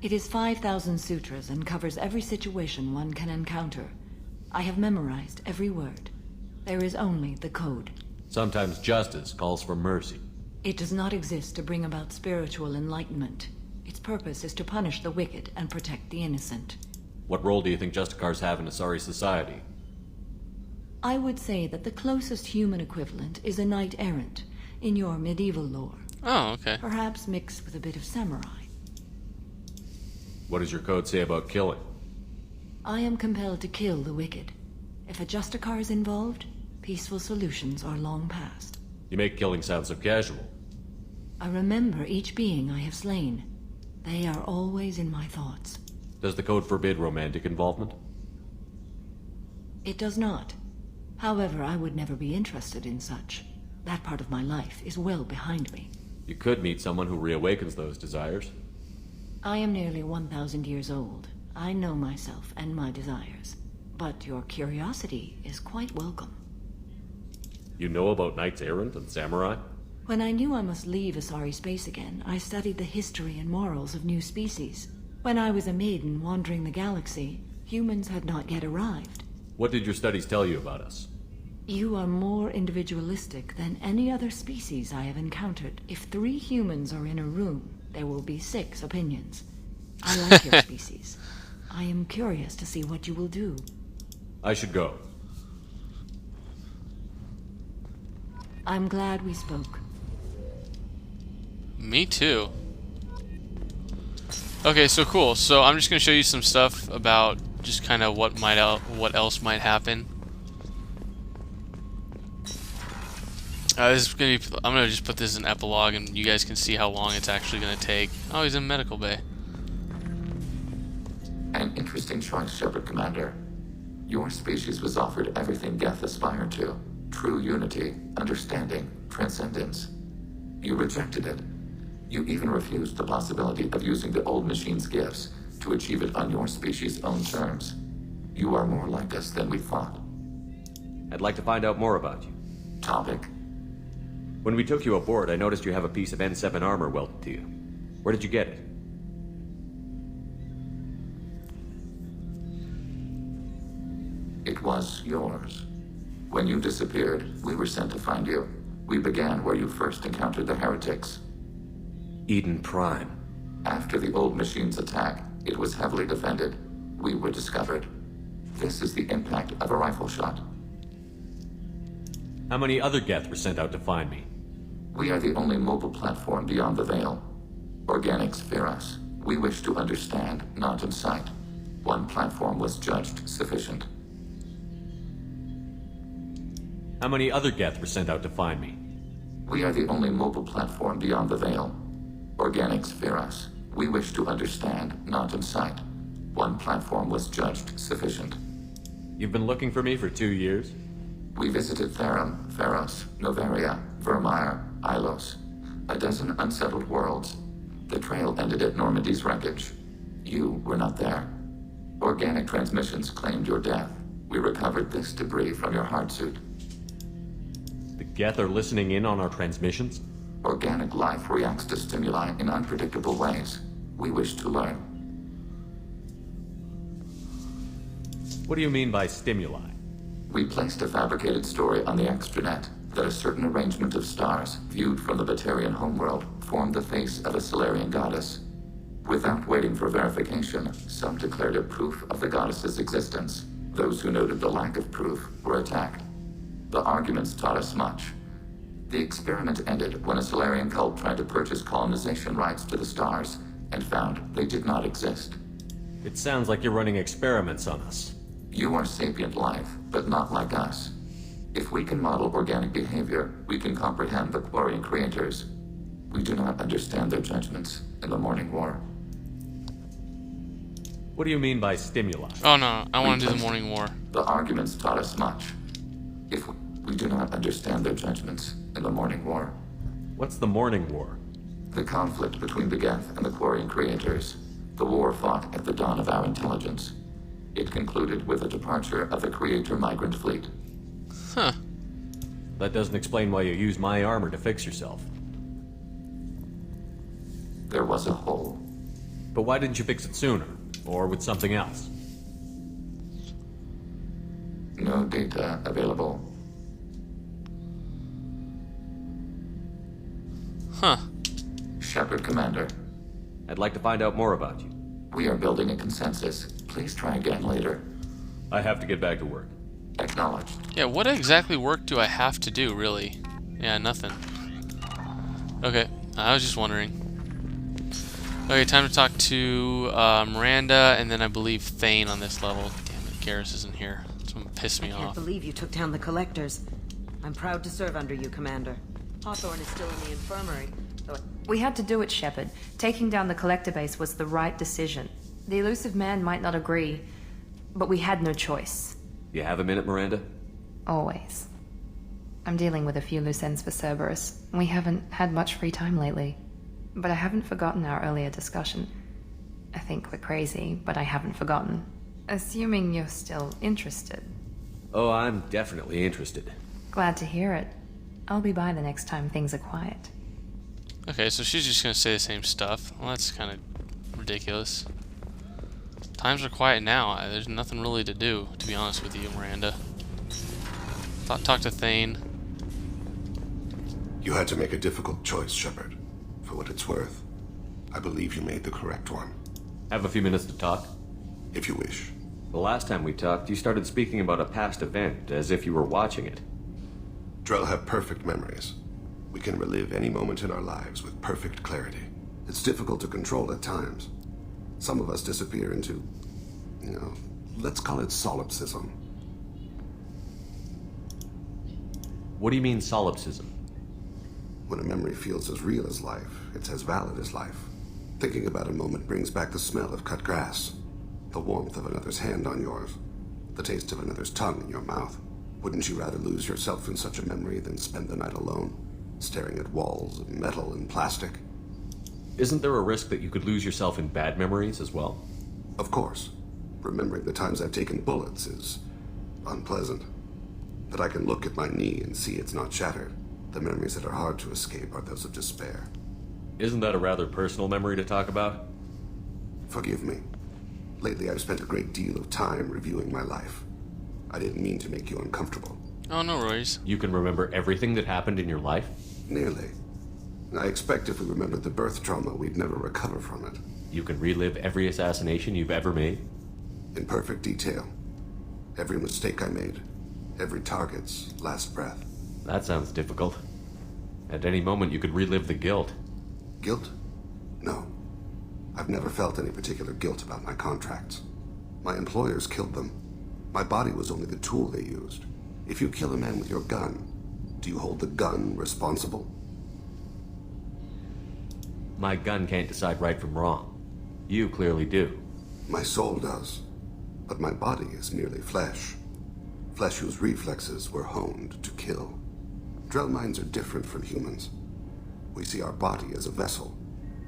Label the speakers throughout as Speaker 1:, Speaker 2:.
Speaker 1: It is 5,000 sutras and covers every situation one can encounter. I have memorized every word. There is only the code.
Speaker 2: Sometimes justice calls for mercy.
Speaker 1: It does not exist to bring about spiritual enlightenment. Its purpose is to punish the wicked and protect the innocent.
Speaker 2: What role do you think Justicars have in Asari society?
Speaker 1: I would say that the closest human equivalent is a knight-errant in your medieval lore.
Speaker 3: Oh, okay.
Speaker 1: Perhaps mixed with a bit of samurai.
Speaker 2: What does your code say about killing?
Speaker 1: I am compelled to kill the wicked. If a Justicar is involved, peaceful solutions are long past.
Speaker 2: You make killing sound so casual.
Speaker 1: I remember each being I have slain. They are always in my thoughts.
Speaker 2: Does the code forbid romantic involvement?
Speaker 1: It does not. However, I would never be interested in such. That part of my life is well behind me.
Speaker 2: You could meet someone who reawakens those desires.
Speaker 1: I am nearly 1,000 years old. I know myself and my desires. But your curiosity is quite welcome.
Speaker 2: You know about knights errant and samurai?
Speaker 1: When I knew I must leave Asari space again, I studied the history and morals of new species. When I was a maiden wandering the galaxy, humans had not yet arrived.
Speaker 2: What did your studies tell you about us?
Speaker 1: You are more individualistic than any other species I have encountered. If 3 humans are in a room, there will be 6 opinions. I like your species. I am curious to see what you will do.
Speaker 2: I should go.
Speaker 1: I'm glad we spoke.
Speaker 3: Me too. Okay, so cool. So I'm just gonna show you some stuff about just kind of what else might happen. This is gonna be, I'm gonna just put this in epilogue, and you guys can see how long it's actually gonna take. Oh, he's in medical bay.
Speaker 4: An interesting choice, Shepard Commander. Your species was offered everything Geth aspired to: true unity, understanding, transcendence. You rejected it. You even refused the possibility of using the old machine's gifts to achieve it on your species' own terms. You are more like us than we thought.
Speaker 2: I'd like to find out more about you.
Speaker 4: Topic?
Speaker 2: When we took you aboard, I noticed you have a piece of N7 armor welded to you. Where did you get it?
Speaker 4: It was yours. When you disappeared, we were sent to find you. We began where you first encountered the heretics.
Speaker 2: Eden Prime.
Speaker 4: After the old machine's attack, it was heavily defended. We were discovered. This is the impact of a rifle shot.
Speaker 2: How many other Geth were sent out to find me?
Speaker 4: We are the only mobile platform beyond the Veil. Organics fear us. We wish to understand, not incite. One platform was judged sufficient.
Speaker 2: How many other Geth were sent out to find me?
Speaker 4: We are the only mobile platform beyond the Veil. Organics fear us. We wish to understand, not incite. One platform was judged sufficient.
Speaker 2: You've been looking for me for 2 years?
Speaker 4: We visited Therum, Pharos, Novaria, Vermeer, Ilos. A dozen unsettled worlds. The trail ended at Normandy's wreckage. You were not there. Organic transmissions claimed your death. We recovered this debris from your hard suit.
Speaker 2: The Geth are listening in on our transmissions?
Speaker 4: Organic life reacts to stimuli in unpredictable ways. We wish to learn.
Speaker 2: What do you mean by stimuli?
Speaker 4: We placed a fabricated story on the extranet that a certain arrangement of stars, viewed from the Batarian homeworld, formed the face of a Solarian goddess. Without waiting for verification, some declared it proof of the goddess's existence. Those who noted the lack of proof were attacked. The arguments taught us much. The experiment ended when a Solarian cult tried to purchase colonization rights to the stars and found they did not exist.
Speaker 2: It sounds like you're running experiments on us.
Speaker 4: You are sapient life, but not like us. If we can model organic behavior, we can comprehend the Quarian creators. We do not understand their judgments in the Morning War.
Speaker 2: What do you mean by stimuli?
Speaker 3: Oh no, I want to do the Morning War.
Speaker 4: The arguments taught us much. If we do not understand their judgments in the Morning War.
Speaker 2: What's the Morning War?
Speaker 4: The conflict between the Geth and the Quarian creators. The war fought at the dawn of our intelligence. It concluded with the departure of the Creator migrant fleet.
Speaker 3: Huh.
Speaker 2: That doesn't explain why you use my armor to fix yourself.
Speaker 4: There was a hole.
Speaker 2: But why didn't you fix it sooner? Or with something else?
Speaker 4: No data available.
Speaker 3: Huh.
Speaker 4: Shepard, Commander.
Speaker 2: I'd like to find out more about you.
Speaker 4: We are building a consensus. Please try again later.
Speaker 2: I have to get back to work.
Speaker 4: Acknowledged.
Speaker 3: Yeah, what exactly work do I have to do, really? Yeah, nothing. Okay, I was just wondering. Okay, time to talk to Miranda, and then I believe Thane on this level. Damn it, Garrus isn't here. It's gonna piss me
Speaker 5: I can't
Speaker 3: off.
Speaker 5: believe you took down the collectors. I'm proud to serve under you, Commander. Hawthorne is still in the infirmary, though
Speaker 6: We had to do it, Shepard. Taking down the collector base was the right decision. The elusive man might not agree, but we had no choice.
Speaker 2: You have a minute, Miranda?
Speaker 6: Always. I'm dealing with a few loose ends for Cerberus. We haven't had much free time lately. But I haven't forgotten our earlier discussion. I think we're crazy, but I haven't forgotten. Assuming you're still interested.
Speaker 2: Oh, I'm definitely interested.
Speaker 6: Glad to hear it. I'll be by the next time things are quiet.
Speaker 3: Okay, so she's just gonna say the same stuff. Well, that's kind of ridiculous. Times are quiet now. There's nothing really to do, to be honest with you, Miranda. Talk to Thane.
Speaker 7: You had to make a difficult choice, Shepard. For what it's worth, I believe you made the correct one.
Speaker 2: Have a few minutes to talk?
Speaker 7: If you wish.
Speaker 2: The last time we talked, you started speaking about a past event, as if you were watching it.
Speaker 7: Drell have perfect memories. We can relive any moment in our lives with perfect clarity. It's difficult to control at times. Some of us disappear into, let's call it solipsism.
Speaker 2: What do you mean, solipsism?
Speaker 7: When a memory feels as real as life, it's as valid as life. Thinking about a moment brings back the smell of cut grass, the warmth of another's hand on yours, the taste of another's tongue in your mouth. Wouldn't you rather lose yourself in such a memory than spend the night alone, staring at walls of metal and plastic?
Speaker 2: Isn't there a risk that you could lose yourself in bad memories as well?
Speaker 7: Of course. Remembering the times I've taken bullets is unpleasant. But I can look at my knee and see it's not shattered. The memories that are hard to escape are those of despair.
Speaker 2: Isn't that a rather personal memory to talk about?
Speaker 7: Forgive me. Lately I've spent a great deal of time reviewing my life. I didn't mean to make you uncomfortable.
Speaker 3: Oh, no worries.
Speaker 2: You can remember everything that happened in your life?
Speaker 7: Nearly. I expect if we remembered the birth trauma, we'd never recover from it.
Speaker 2: You can relive every assassination you've ever made?
Speaker 7: In perfect detail. Every mistake I made. Every target's last breath.
Speaker 2: That sounds difficult. At any moment, you could relive the guilt.
Speaker 7: Guilt? No. I've never felt any particular guilt about my contracts. My employers killed them. My body was only the tool they used. If you kill a man with your gun, do you hold the gun responsible?
Speaker 2: My gun can't decide right from wrong. You clearly do.
Speaker 7: My soul does. But my body is merely flesh. Flesh whose reflexes were honed to kill. Drell minds are different from humans. We see our body as a vessel,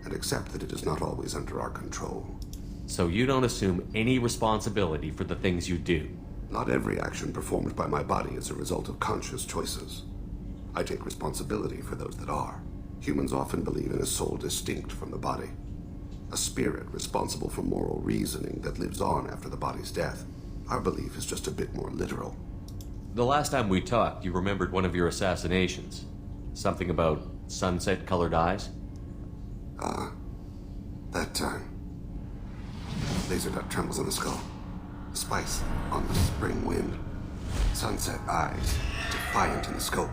Speaker 7: and accept that it is not always under our control.
Speaker 2: So you don't assume any responsibility for the things you do?
Speaker 7: Not every action performed by my body is a result of conscious choices. I take responsibility for those that are. Humans often believe in a soul distinct from the body. A spirit responsible for moral reasoning that lives on after the body's death. Our belief is just a bit more literal.
Speaker 2: The last time we talked, you remembered one of your assassinations. Something about sunset-colored eyes?
Speaker 7: That time. Laser dot trembles on the skull. Spice on the spring wind. Sunset eyes, defiant in the scope.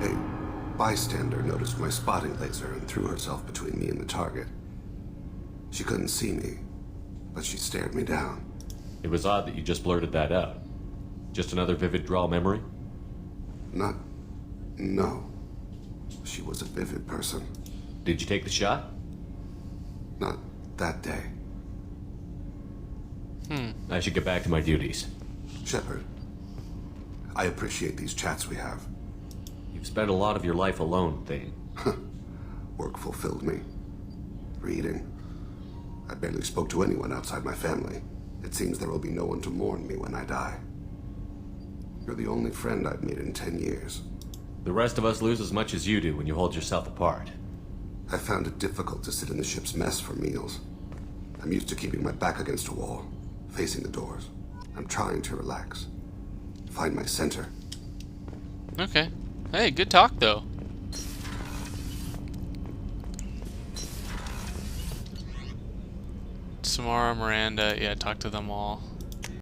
Speaker 7: A bystander noticed my spotting laser and threw herself between me and the target. She couldn't see me, but she stared me down.
Speaker 2: It was odd that you just blurted that out. Just another vivid draw memory?
Speaker 7: No. She was a vivid person.
Speaker 2: Did you take the shot?
Speaker 7: Not that day.
Speaker 2: I should get back to my duties.
Speaker 7: Shepard, I appreciate these chats we have.
Speaker 2: You've spent a lot of your life alone, Thane.
Speaker 7: Work fulfilled me. Reading. I barely spoke to anyone outside my family. It seems there will be no one to mourn me when I die. You're the only friend I've made in 10 years.
Speaker 2: The rest of us lose as much as you do when you hold yourself apart.
Speaker 7: I found it difficult to sit in the ship's mess for meals. I'm used to keeping my back against a wall, facing the doors. I'm trying to relax. Find my center.
Speaker 3: Okay. Hey, good talk, though. Samara, Miranda, yeah, talk to them all.